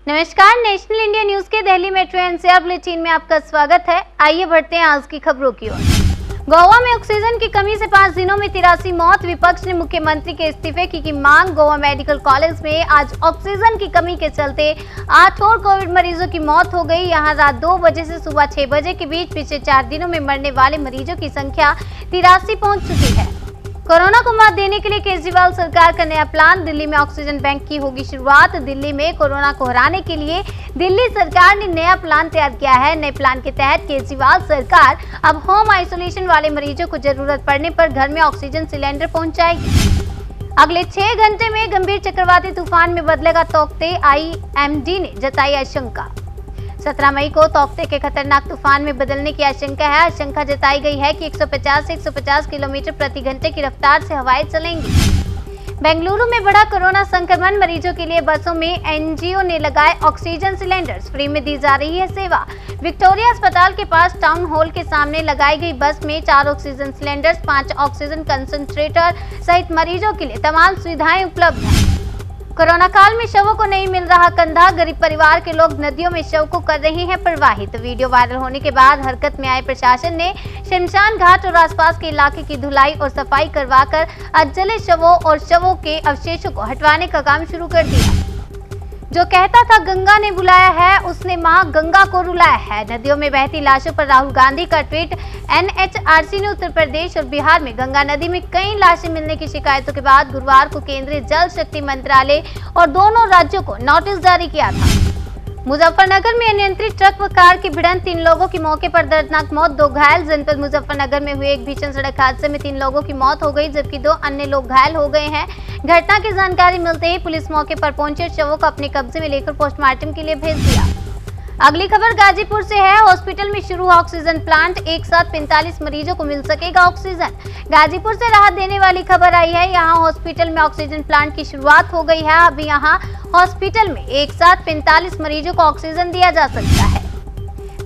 नमस्कार, national India news के Delhi metro NCR bulletin में आपका स्वागत है। आइए बढ़ते हैं आज की खबरों की ओर। गोवा में ऑक्सीजन की कमी से 5 दिनों में 83 मौत। विपक्ष ने मुख्यमंत्री के इस्तीफे की मांग। गोवा मेडिकल कॉलेज में आज ऑक्सीजन की कमी के चलते 8 और कोविड मरीजों की मौत हो गई। यहां रात 2 बजे से सुबह 6 बजे के बीच पिछले 4 दिनों में मरने वाले मरीजों की संख्या 83 पहुंच चुकी है। कोरोना को मात देने के लिए केजरीवाल सरकार का नया प्लान। दिल्ली में ऑक्सीजन बैंक की होगी शुरुआत। दिल्ली में कोरोना को हराने के लिए दिल्ली सरकार ने नया प्लान तैयार किया है। नए प्लान के तहत केजरीवाल सरकार अब होम आइसोलेशन वाले मरीजों को जरूरत पड़ने पर घर में ऑक्सीजन सिलेंडर पहुंचाएगी। अगले 6 घंटे में गंभीर चक्रवाती तूफान में बदलेगा तौकते। आईएमडी ने जताई आशंका। 17 मई को तौकते के खतरनाक तूफान में बदलने की आशंका है। आशंका जताई गई है कि 150 से 150 किलोमीटर प्रति घंटे की रफ्तार से हवाएं चलेंगी। बेंगलुरु में बढ़ा कोरोना संक्रमण। मरीजों के लिए बसों में एनजीओ ने लगाए ऑक्सीजन सिलेंडर्स। फ्री में दी जा रही है सेवा। विक्टोरिया अस्पताल के पास टाउन हॉल के सामने लगाई गई बस में 4 ऑक्सीजन सिलेंडर्स, 5 ऑक्सीजन कंसंट्रेटर सहित मरीजों के लिए तमाम सुविधाएं उपलब्ध हैं। कोरोना काल में शवों को नहीं मिल रहा कंधा। गरीब परिवार के लोग नदियों में शव को कर रहे हैं प्रवाहित। वीडियो वायरल होने के बाद हरकत में आए प्रशासन ने शमशान घाट और आसपास के इलाके की धुलाई और सफाई करवाकर अधजले शवों और शवों के अवशेषों को हटवाने का काम शुरू कर दिया। जो कहता था गंगा ने बुलाया है, उसने मां गंगा को रुलाया है। नदियों में बहती लाशों पर राहुल गांधी का ट्वीट। एनएचआरसी ने उत्तर प्रदेश और बिहार में गंगा नदी में कई लाशें मिलने की शिकायतों के बाद गुरुवार को केंद्रीय जल शक्ति मंत्रालय और दोनों राज्यों को नोटिस जारी किया था। मुजफ्फरनगर में अनियंत्रित ट्रक व कार की भिड़ंत, 3 लोगों की मौके पर दर्दनाक मौत, 2 घायल। जनपद मुजफ्फरनगर में हुए एक भीषण सड़क हादसे में 3 लोगों की मौत हो गई, जबकि 2 अन्य लोग घायल हो गए हैं। घटना की जानकारी मिलते ही पुलिस मौके पर पहुंचे, शवों को अपने कब्जे में लेकर पोस्टमार्टम के लिए भेज दिया। अगली खबर गाजीपुर से है। हॉस्पिटल में शुरू हुआ ऑक्सीजन प्लांट। एक साथ 45 मरीजों को मिल सकेगा ऑक्सीजन। गाजीपुर से राहत देने वाली खबर आई है। यहाँ हॉस्पिटल में ऑक्सीजन प्लांट की शुरुआत हो गई है। अभी यहाँ हॉस्पिटल में एक साथ 45 मरीजों को ऑक्सीजन दिया जा सकता है।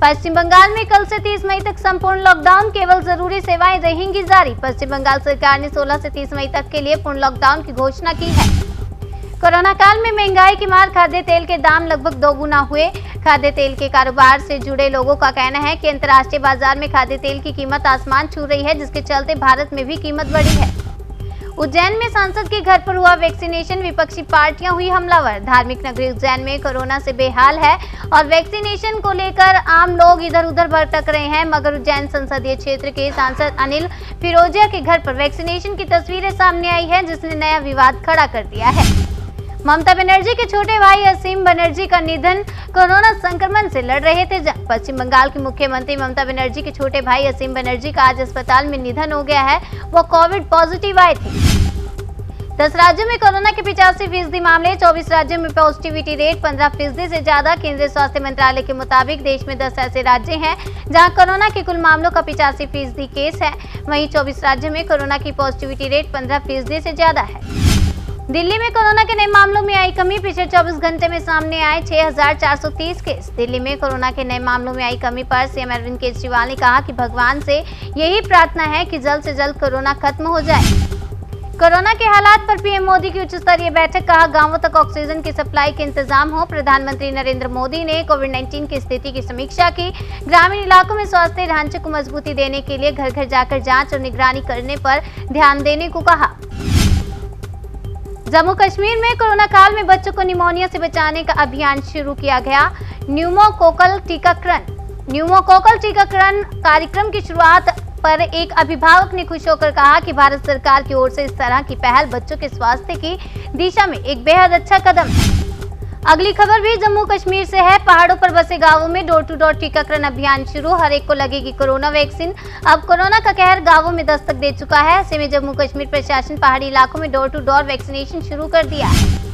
पश्चिम बंगाल में कल से 30 मई तक संपूर्ण लॉकडाउन। केवल जरूरी सेवाएं रहेंगी जारी। पश्चिम बंगाल सरकार ने 16 से 30 मई तक के लिए पूर्ण लॉकडाउन की घोषणा की है। कोरोना काल में महंगाई की मार। खाद्य तेल के दाम लगभग 2 गुना हुए। खाद्य तेल के कारोबार से जुड़े लोगों का कहना है कि अंतर्राष्ट्रीय बाजार में खाद्य तेल की कीमत आसमान छू रही है, जिसके चलते भारत में भी कीमत बढ़ी है। उज्जैन में सांसद के घर पर हुआ वैक्सीनेशन। विपक्षी पार्टियां हुई हमलावर। धार्मिक नगरी उज्जैन में कोरोना से बेहाल है और वैक्सीनेशन को लेकर आम लोग इधर उधर भटक रहे हैं, मगर उज्जैन संसदीय क्षेत्र के सांसद अनिल फिरोजिया के घर पर वैक्सीनेशन की तस्वीरें सामने आई है, जिसने नया विवाद खड़ा कर दिया है। ममता बनर्जी के छोटे भाई असीम बनर्जी का निधन। कोरोना संक्रमण से लड़ रहे थे जंग। पश्चिम बंगाल की मुख्यमंत्री ममता बनर्जी के छोटे भाई असीम बनर्जी का आज अस्पताल में निधन हो गया है। वो कोविड पॉजिटिव आए थे। 10 राज्यों में कोरोना के 85% मामले। 24 राज्यों में पॉजिटिविटी रेट 15% से ज्यादा। केंद्रीय स्वास्थ्य मंत्रालय के मुताबिक देश में 10 ऐसे राज्य हैं जहां कोरोना के कुल मामलों का 85% केस है। वहीं 24 राज्यों में कोरोना की पॉजिटिविटी रेट 15% से ज्यादा है। दिल्ली में कोरोना के नए मामलों में आई कमी। पिछले 24 घंटे में सामने आए 6430 केस। दिल्ली में कोरोना के नए मामलों में आई कमी पर सीएम अरविंद केजरीवाल ने कहा कि भगवान से यही प्रार्थना है कि जल्द से जल्द कोरोना खत्म हो जाए। कोरोना के हालात पर पीएम मोदी की उच्च स्तरीय बैठक। कहा गांवों तक ऑक्सीजन की सप्लाई के इंतजाम हो। प्रधानमंत्री नरेंद्र मोदी ने कोविड-19 की स्थिति की समीक्षा की। ग्रामीण इलाकों में स्वास्थ्य ढांचे को मजबूती देने के लिए घर घर जाकर जांच और निगरानी करने पर ध्यान देने को कहा। जम्मू कश्मीर में कोरोना काल में बच्चों को निमोनिया से बचाने का अभियान शुरू किया गया। न्यूमोकोकल टीकाकरण कार्यक्रम की शुरुआत पर एक अभिभावक ने खुश होकर कहा कि भारत सरकार की ओर से इस तरह की पहल बच्चों के स्वास्थ्य की दिशा में एक बेहद अच्छा कदम है। अगली खबर भी जम्मू कश्मीर से है। पहाड़ों पर बसे गांवों में डोर टू डोर टीकाकरण अभियान शुरू। हर एक को लगेगी कोरोना वैक्सीन। अब कोरोना का कहर गांवों में दस्तक दे चुका है। ऐसे में जम्मू कश्मीर प्रशासन पहाड़ी इलाकों में डोर टू डोर वैक्सीनेशन शुरू कर दिया है।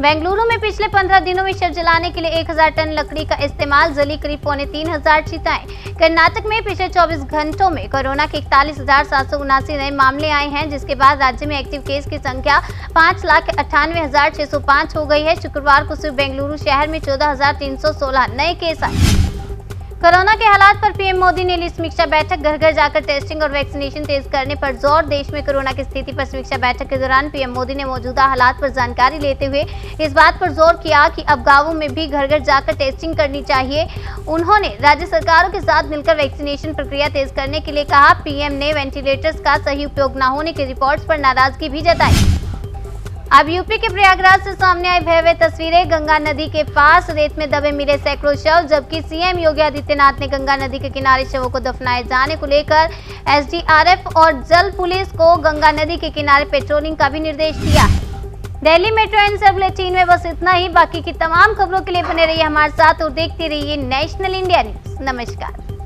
बेंगलुरु में पिछले 15 दिनों में शव जलाने के लिए 1000 टन लकड़ी का इस्तेमाल। जली करीब 3500 चिताएं। कर्नाटक में पिछले 24 घंटों में कोरोना के 41,779 नए मामले आए हैं, जिसके बाद राज्य में एक्टिव केस की संख्या 5,98,605 हो गई है। शुक्रवार को सिर्फ बेंगलुरु शहर में 14,316 नए केस आए। कोरोना के हालात पर पीएम मोदी ने ली समीक्षा बैठक। घर घर जाकर टेस्टिंग और वैक्सीनेशन तेज करने पर जोर। देश में कोरोना की स्थिति पर समीक्षा बैठक के दौरान पीएम मोदी ने मौजूदा हालात पर जानकारी लेते हुए इस बात पर जोर किया कि अब गांवों में भी घर घर जाकर टेस्टिंग करनी चाहिए। उन्होंने राज्य सरकारों के साथ मिलकर वैक्सीनेशन प्रक्रिया तेज करने के लिए कहा। पीएम ने वेंटिलेटर्स का सही उपयोग न होने की रिपोर्ट्स पर नाराजगी भी जताई। अब यूपी के प्रयागराज से सामने आई भयावह तस्वीरें। गंगा नदी के पास रेत में दबे मिले सैकड़ों शव, जबकि सीएम योगी आदित्यनाथ ने गंगा नदी के किनारे शवों को दफनाए जाने को लेकर एसडीआरएफ और जल पुलिस को गंगा नदी के किनारे पेट्रोलिंग का भी निर्देश दिया है। दिल्ली मेट्रो एनसीआर बुलेटिन में बस इतना ही। बाकी की तमाम खबरों के लिए बने रहिए हमारे साथ और देखते रहिए नेशनल इंडिया न्यूज। नमस्कार।